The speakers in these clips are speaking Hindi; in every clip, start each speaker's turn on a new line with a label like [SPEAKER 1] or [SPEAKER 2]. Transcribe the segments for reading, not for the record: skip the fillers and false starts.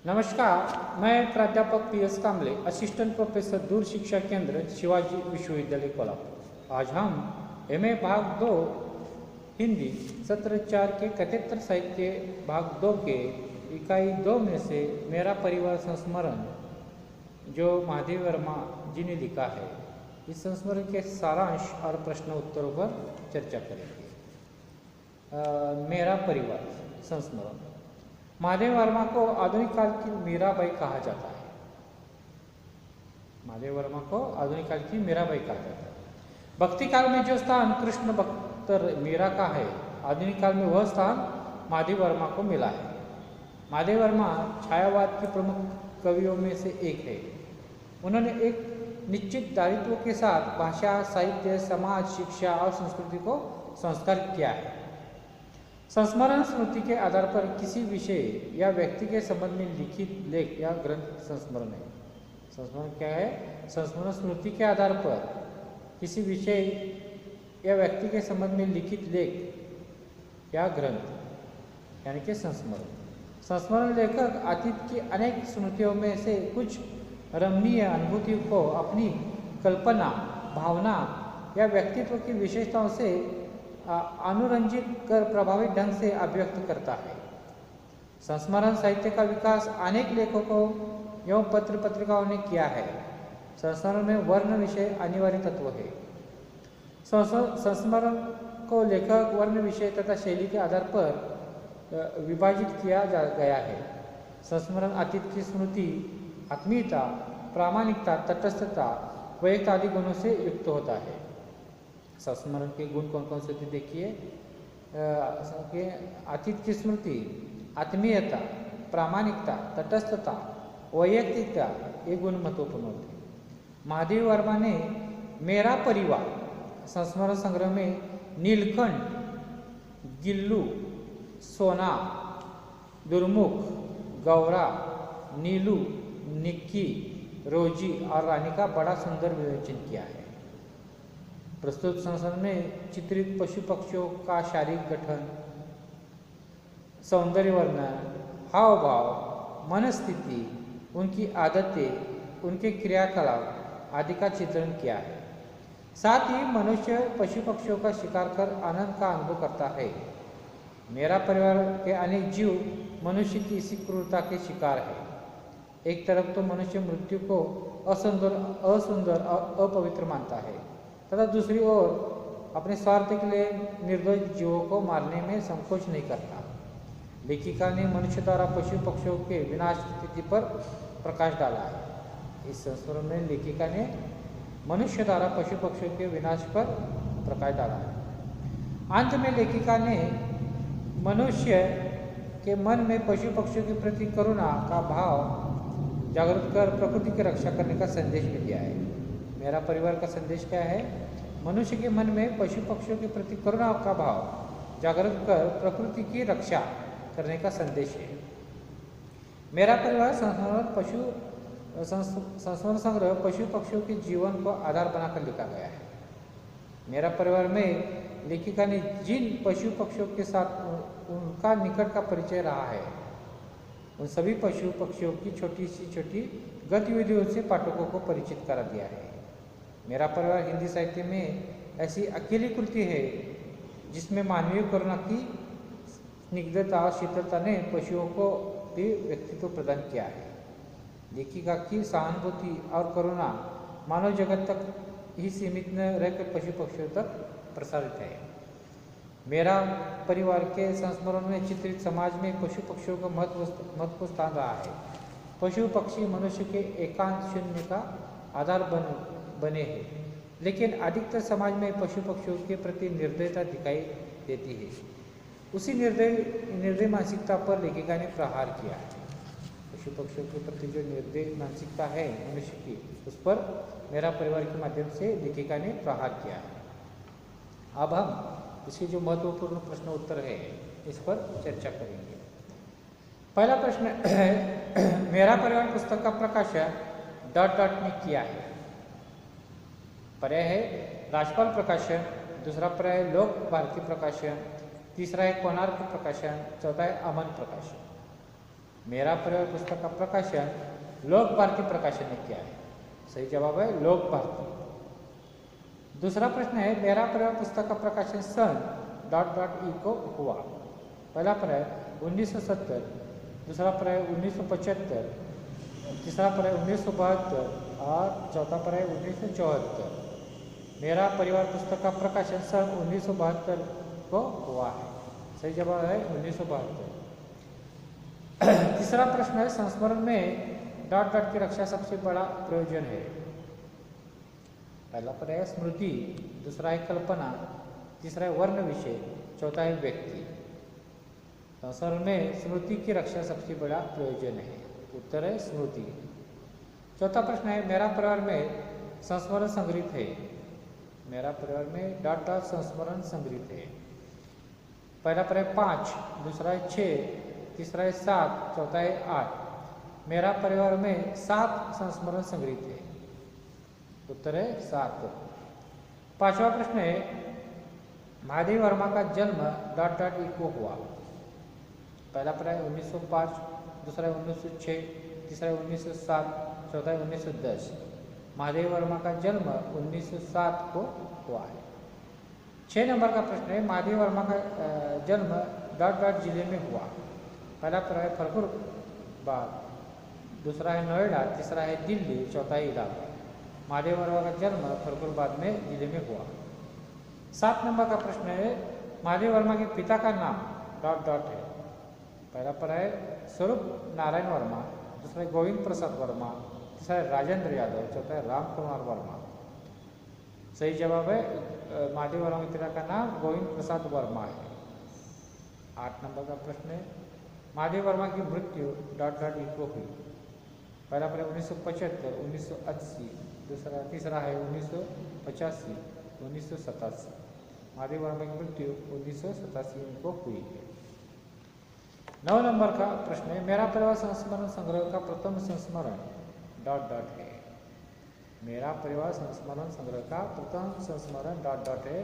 [SPEAKER 1] नमस्कार, मैं प्राध्यापक पी.एस. कांबले, असिस्टेंट प्रोफेसर दूर शिक्षा केंद्र शिवाजी विश्वविद्यालय कोल्हापुर। आज हम एमए भाग 2 हिंदी सत्र 4 के कथेतर साहित्य भाग 2 के इकाई 2 में से मेरा परिवार संस्मरण जो महादेव वर्मा जी ने लिखा है, इस संस्मरण के सारांश और प्रश्न उत्तरों पर चर्चा करेंगे। मेरा परिवार संस्मरण। महादेव वर्मा को आधुनिक काल की मीराबाई कहा जाता है। महादेव वर्मा को आधुनिक काल की मीराबाई कहा जाता है। भक्ति काल में जो स्थान कृष्ण भक्त मीरा का है, आधुनिक काल में वह स्थान महादेव वर्मा को मिला है। महादेव वर्मा छायावाद के प्रमुख कवियों में से एक है। उन्होंने एक निश्चित दायित्व के साथ भाषा, साहित्य, समाज, शिक्षा और संस्कृति को संस्कारित किया है। संस्मरण स्मृति के आधार पर किसी विषय या व्यक्ति के संबंध में लिखित लेख या ग्रंथ संस्मरण है। संस्मरण क्या है? संस्मरण स्मृति के आधार पर किसी विषय या व्यक्ति के संबंध में लिखित लेख या ग्रंथ यानी कि संस्मरण। संस्मरण लेखक अतीत की अनेक स्मृतियों में से कुछ रमणीय अनुभूतियों को अपनी कल्पना, भावना या व्यक्तित्व की विशेषताओं से अनुरंजित कर प्रभावित ढंग से अभिव्यक्त करता है। संस्मरण साहित्य का विकास अनेक लेखकों एवं पत्र पत्रिकाओं ने किया है। संस्मरण में वर्ण विषय अनिवार्य तत्व है। संस्मरण को लेखक, वर्ण विषय तथा शैली के आधार पर विभाजित किया गया है। संस्मरण अतीत की स्मृति, आत्मीयता, प्रामाणिकता, तटस्थता, वैयक्तिक आदि गुणों से युक्त होता है। संस्मरण के गुण कौन कौन से थे देखिए। अतीत की स्मृति, आत्मीयता, प्रामाणिकता, तटस्थता, वैयक्तिकता, ये गुण महत्वपूर्ण होते। महादेव वर्मा ने मेरा परिवार संस्मरण संग्रह में नीलकंठ, गिल्लू, सोना, दुर्मुख, गौरा, नीलू, निक्की, रोजी और रानी का बड़ा सुंदर विवेचन किया है। प्रस्तुत संस्मरण में चित्रित पशु पक्षियों का शारीरिक गठन, सौंदर्य वर्णन, हाव भाव, मनस्थिति, उनकी आदतें, उनके क्रियाकलाप आदि का चित्रण किया है। साथ ही मनुष्य पशु पक्षियों का शिकार कर आनंद का अनुभव करता है। मेरा परिवार के अनेक जीव मनुष्य की इसी क्रूरता के शिकार है। एक तरफ तो मनुष्य मृत्यु को असुंदर और अपवित्र मानता है तथा दूसरी ओर अपने स्वार्थ के लिए निर्दोष जीवों को मारने में संकोच नहीं करता। लेखिका ने मनुष्य द्वारा पशु पक्षियों के विनाश की स्थिति पर प्रकाश डाला है। इस संस्मरण में लेखिका ने मनुष्य द्वारा पशु पक्षियों के विनाश पर प्रकाश डाला है। अंत में लेखिका ने मनुष्य के मन में पशु पक्षियों के प्रति करुणा का भाव जागृत कर प्रकृति की रक्षा करने का संदेश भी दिया है। मेरा परिवार का संदेश क्या है? मनुष्य के मन में पशु पक्षियों के प्रति करुणा का भाव जागृत कर प्रकृति की रक्षा करने का संदेश है। मेरा परिवार संस्मरण संग्रह पशु पक्षियों के जीवन को आधार बनाकर लिखा गया है। मेरा परिवार में लेखिका ने जिन पशु पक्षियों के साथ उनका निकट का परिचय रहा है, उन सभी पशु पक्षियों की छोटी गतिविधियों से पाठकों को परिचित करा दिया है। मेरा परिवार हिंदी साहित्य में ऐसी अकेली कृति है जिसमें मानवीय करुणा की स्निग्धता और शीतलता ने पशुओं को भी व्यक्तित्व प्रदान किया है। लेखिका की सहानुभूति और करुणा मानव जगत तक ही सीमित न रहकर पशु पक्षियों तक प्रसारित है। मेरा परिवार के संस्मरण में चित्रित समाज में पशु पक्षियों का महत्वपूर्ण स्थान रहा है। पशु पक्षी मनुष्य के एकांत शून्य का आधार बने हैं, लेकिन अधिकतर समाज में पशु पक्षियों के प्रति निर्दयता दिखाई देती है। उसी निर्दय मानसिकता पर लेखिका ने प्रहार किया है। पशु पक्षियों के प्रति जो निर्दय मानसिकता है मनुष्य की, उस पर मेरा परिवार के माध्यम से लेखिका ने प्रहार किया है। अब हम इसके जो महत्वपूर्ण प्रश्न उत्तर है, इस पर चर्चा करेंगे। पहला प्रश्न है, मेरा परिवार पुस्तक का प्रकाशन ... ने किया है। पर्याय है राजपाल प्रकाशन, दूसरा पर्याय लोक भारती प्रकाशन, तीसरा है कोणार्क प्रकाशन, चौथा है अमन प्रकाशन। मेरा परिवार पुस्तक का प्रकाशन लोक भारती प्रकाशन ने किया है। सही जवाब है लोक भारती। दूसरा प्रश्न है मेरा परिवार पुस्तक का प्रकाशन सन ... ई को हुआ। पहला पर्याय 1970, दूसरा पर्याय 1975, तीसरा पर्याय 1972 और चौथा पर्याय 1974। मेरा परिवार पुस्तक का प्रकाशन सन 1972 को हुआ है। सही जवाब है 1972। तीसरा प्रश्न है संस्मरण में ... की रक्षा सबसे बड़ा प्रयोजन है। पहला पर्याय स्मृति, दूसरा है कल्पना, तीसरा है वर्ण विषय, चौथा है व्यक्ति। संस्मरण में स्मृति की रक्षा सबसे बड़ा प्रयोजन है। उत्तर है स्मृति। चौथा प्रश्न है मेरा परिवार में संस्मरण संग्रहित है। मेरा परिवार में ... संस्मरण संग्रहित है। पहला पर्याय 5, दूसरा है 6, तीसरा है 7, चौथा है 8। मेरा परिवार में 7 संस्मरण संग्रहित है। उत्तर है 7। पांचवा प्रश्न है महादेव वर्मा का जन्म ... ई को हुआ। पहला पर्याय 1905, दूसरा है 1906, तीसरा है 1907, चौथा है 1910। महादेव वर्मा का जन्म 1907 को हुआ है। 6 नंबर का प्रश्न है महादेव वर्मा का जन्म ... जिले में हुआ। पहला पर्याय फरुखाबाद, दूसरा है नोएडा, तीसरा है दिल्ली, चौथा है इलाहाबाद। महादेव वर्मा का जन्म फरुखाबाद में जिले में हुआ। 7 नंबर का प्रश्न है महादेव वर्मा के पिता का नाम ... है। पहला पर्याय स्वरूप नारायण वर्मा, दूसरा है गोविंद प्रसाद वर्मा, तीसरा है राजेंद्र यादव, चौथा है राम कुमार वर्मा। सही जवाब है महादेव वर्मा के पिता का नाम गोविंद प्रसाद वर्मा है। 8 नंबर का प्रश्न है महादेव वर्मा की मृत्यु ... ई को हुई। पहला पर्याय 1975, 1980, तीसरा है 1985, 1987। महादेव वर्मा की मृत्यु 1987 को हुई है। 9 नंबर का प्रश्न है मेरा परिवार संस्मरण संग्रह का प्रथम संस्मरण ... है। मेरा परिवार संस्मरण संग्रह का प्रथम संस्मरण ... है।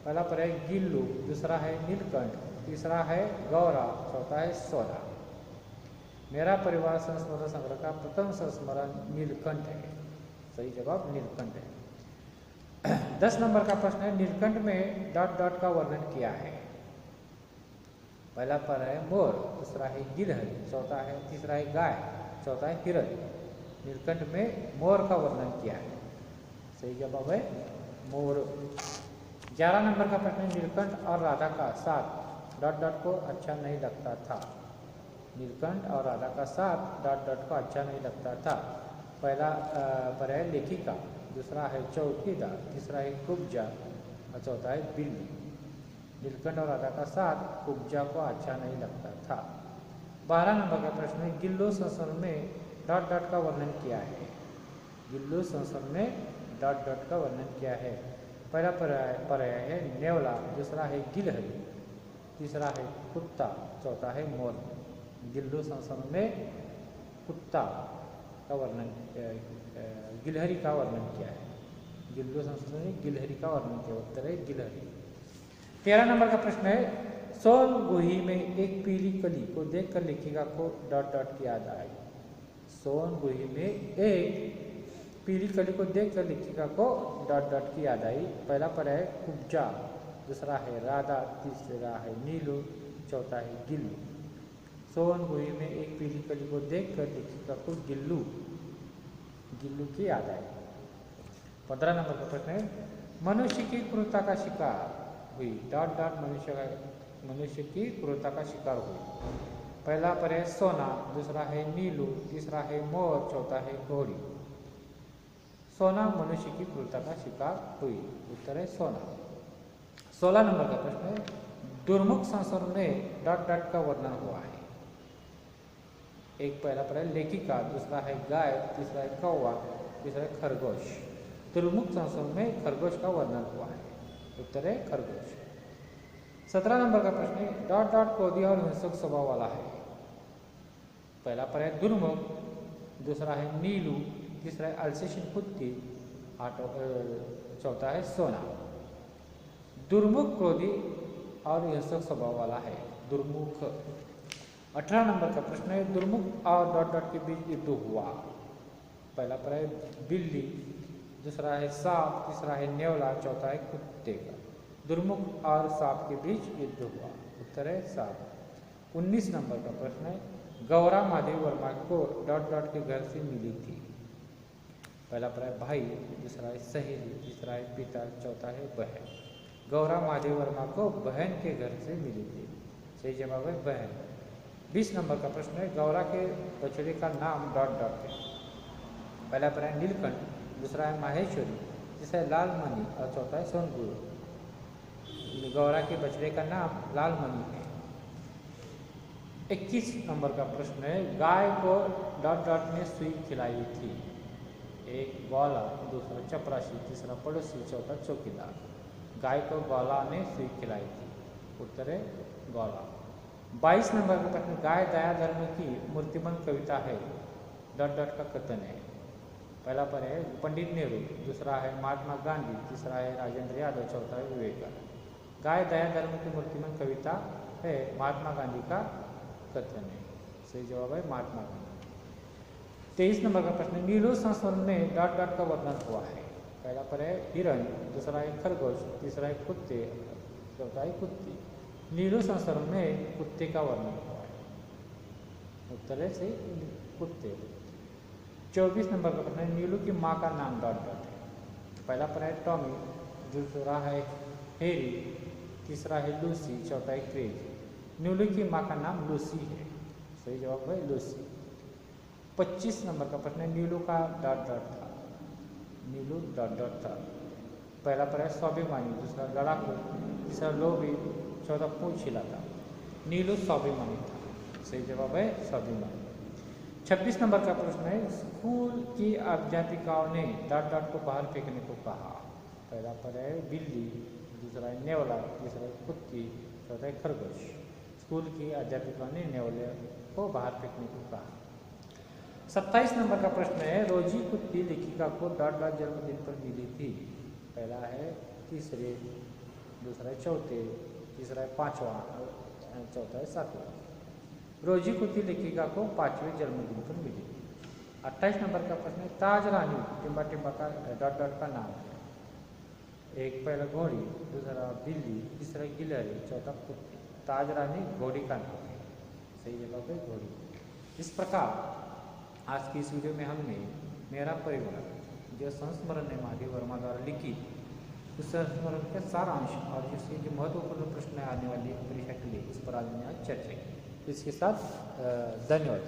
[SPEAKER 1] पहला पर्याय गिल्लू, दूसरा है नीलकंठ, तीसरा है गौरा, चौथा है सोना। मेरा परिवार संस्मरण संग्रह का प्रथम संस्मरण नीलकंठ है। सही जवाब नीलकंठ है। 10 नंबर का प्रश्न है नीलकंठ में ... का वर्णन किया है। पहला पर्याय मोर, दूसरा है गिलहरी, तीसरा है गाय, चौथा है हिरण। नीलकंठ में मोर का वर्णन किया है। सही जवाब है मोर। 11 नंबर का प्रश्न है नीलकंठ और राधा का साथ ... को अच्छा नहीं लगता था। नीलकंठ और राधा का साथ ... को अच्छा नहीं लगता था। पहला पर्याय लेखिका, दूसरा है चौकीदार, तीसरा है कुब्जा और चौथा है बिल्ली। नीलकंठ और राधा का साथ कुब्जा को अच्छा नहीं लगता था। 12 नंबर का प्रश्न है गिल्लू संस्मरण में ... का वर्णन किया है। गिल्लू संस्मरण में ... का वर्णन किया है। पहला पर्याय है नेवला, दूसरा है गिलहरी, तीसरा है कुत्ता, चौथा है मोर। गिल्लू संस्मरण में कुत्ता का वर्णन गिलहरी का वर्णन किया है। गिल्लू संस्मरण में गिलहरी का वर्णन किया। उत्तर है गिलहरी। 13 नंबर का प्रश्न है सोन गुही में एक पीली कली को देखकर लेखिका को ... की याद आई। सोन गुही में एक पीली कली को देखकर लेखिका को ... की याद आई। पहला पर्याय कुब्जा, दूसरा है राधा, तीसरा है नीलू, चौथा है गिल्लू। सोन गुही में एक पीली कली को देखकर लेखिका को गिल्लू की याद आई। 15 नंबर का प्रश्न है मनुष्य की क्रूरता का शिकार हुई ... मनुष्य की क्रूरता का शिकार हुई। पहला पर्याय सोना, दूसरा है नीलू, तीसरा है मोर, चौथा है घोड़ी। सोना मनुष्य की क्रूरता का शिकार हुई। उत्तर है सोना। 16 नंबर का प्रश्न है दुर्मुख संस्मरण में ... का वर्णन हुआ है। एक पहला पर्याय लेखिका, दूसरा है गाय, तीसरा है कौवा, तीसरा है खरगोश। दुर्मुख संस्मरण में खरगोश का वर्णन हुआ है। उत्तर है खरगोश। 17 नंबर का प्रश्न है ... क्रोधी और हिंसक स्वभाव वाला है। पहला पर्याय दुर्मुख, दूसरा है नीलू, तीसरा है अल्सेशियन कुत्ती, चौथा है सोना। दुर्मुख क्रोधी और हिंसक स्वभाव वाला है। दुर्मुख 18 नंबर का प्रश्न है, दुर्मुख और डॉट डॉट के बीच युद्ध हुआ। पहला पर है बिल्ली, दूसरा है सांप, तीसरा है नेवला, चौथा है कुत्ते का। दुर्मुख और सांप के बीच युद्ध हुआ, उत्तर है सांप। 19 नंबर का प्रश्न है, Gaura Mahadev Verma co dot dot के घर से मिली थी। पहला पर है भाई, दूसरा है सहेली, तीसरा है पिता, चौथा है बहन। गौरा महादेव वर्मा को बहन के घर से मिली थी, सही जवाब है बहन। 20 नंबर का प्रश्न है, गौरा के बछड़े का नाम डॉट डॉट है। पहला पर है नीलकंठ, दूसरा है माहेश्वरी, तीसरा है लालमणि और चौथा है सोनगुरु। गौरा के बछड़े का नाम लालमणि है। 21 नंबर का प्रश्न है, गाय को डॉट डॉट ने सुई खिलाई थी। एक ग्वाला, दूसरा चपरासी, तीसरा पड़ोसी, चौथा चौकीदार। गाय को ग्वाला ने सुई खिलाई थी, उत्तर है ग्वाला। 22 नंबर का प्रश्न, गाय दया धर्म की मूर्तिमंत कविता है, डॉट डॉट का कथन है। पहला पर है पंडित नेहरू, दूसरा है महात्मा गांधी, तीसरा है राजेंद्र यादव, चौथा है विवेकानंद। गाय दया धर्म की मूर्तिमंत कविता है, महात्मा गांधी का कथन है, सही जवाब है महात्मा गांधी। 23 नंबर का प्रश्न, नीलो संस्मरण में डॉट डॉट का वर्णन हुआ है। पहला पर है हिरण, दूसरा है खरगोश, तीसरा है कुत्ते, चौथा है कुत्ती। नीलो संस्मरण में कुत्ते का वर्णन हुआ है, उत्तर है सही कुत्ते। 24 नंबर का प्रश्न है, नीलू की माँ का नाम डॉट डॉट है। पहला पर है टॉमी, दूसरा है हेरी, तीसरा है लूसी, चौथा है क्रेज। नीलू की माँ का नाम लूसी है, सही जवाब है लूसी। 25 नंबर का प्रश्न है, नीलू का डॉट डॉट था। नीलू डॉट डॉट था। पहला पर है स्वाभिमानी, दूसरा लड़ाकू, तीसरा लोभी, चौथा पूंछ हिलाता। नीलू स्वाभिमानी था, सही जवाब है स्वाभिमानी। 26 नंबर का प्रश्न है, स्कूल की अध्यापिकाओं ने डॉट डॉट को बाहर फेंकने को कहा। पहला पर है बिल्ली, दूसरा है नेवला, तीसरा है कुत्ती, चौथा है खरगोश। स्कूल की अध्यापिकाओं ने नेवले को बाहर फेंकने को कहा। 27 नंबर का प्रश्न है, रोजी कुत्ती लेखिका को डॉट डॉट जन्मदिन पर मिली थी। पहला है तीसरे, दूसरा है चौथे, तीसरा है पांचवा, चौथा है सातवां। रोजी कुत्ती लेखिका को 5वें जन्मदिन पर मिली थी। 28 नंबर का प्रश्न है, ताज रानी टिम्बा टिम्बा का डॉट डॉट का नाम है। एक पहला घोड़ी, दूसरा बिल्ली, तीसरा गिलहरी, चौथा कुत्ती। ताज रानी घोड़ी का नाम है, सही जवाब है घोड़ी। इस प्रकार आज की इस वीडियो में हमने मेरा परिवार जो संस्मरण है महादेव वर्मा द्वारा लिखी, उस संस्मरण के सारांश और जिसके जो महत्वपूर्ण प्रश्न आने वाली परीक्षा के लिए, इस पर आज हमने चर्चा की। इसके साथ धन्यवाद।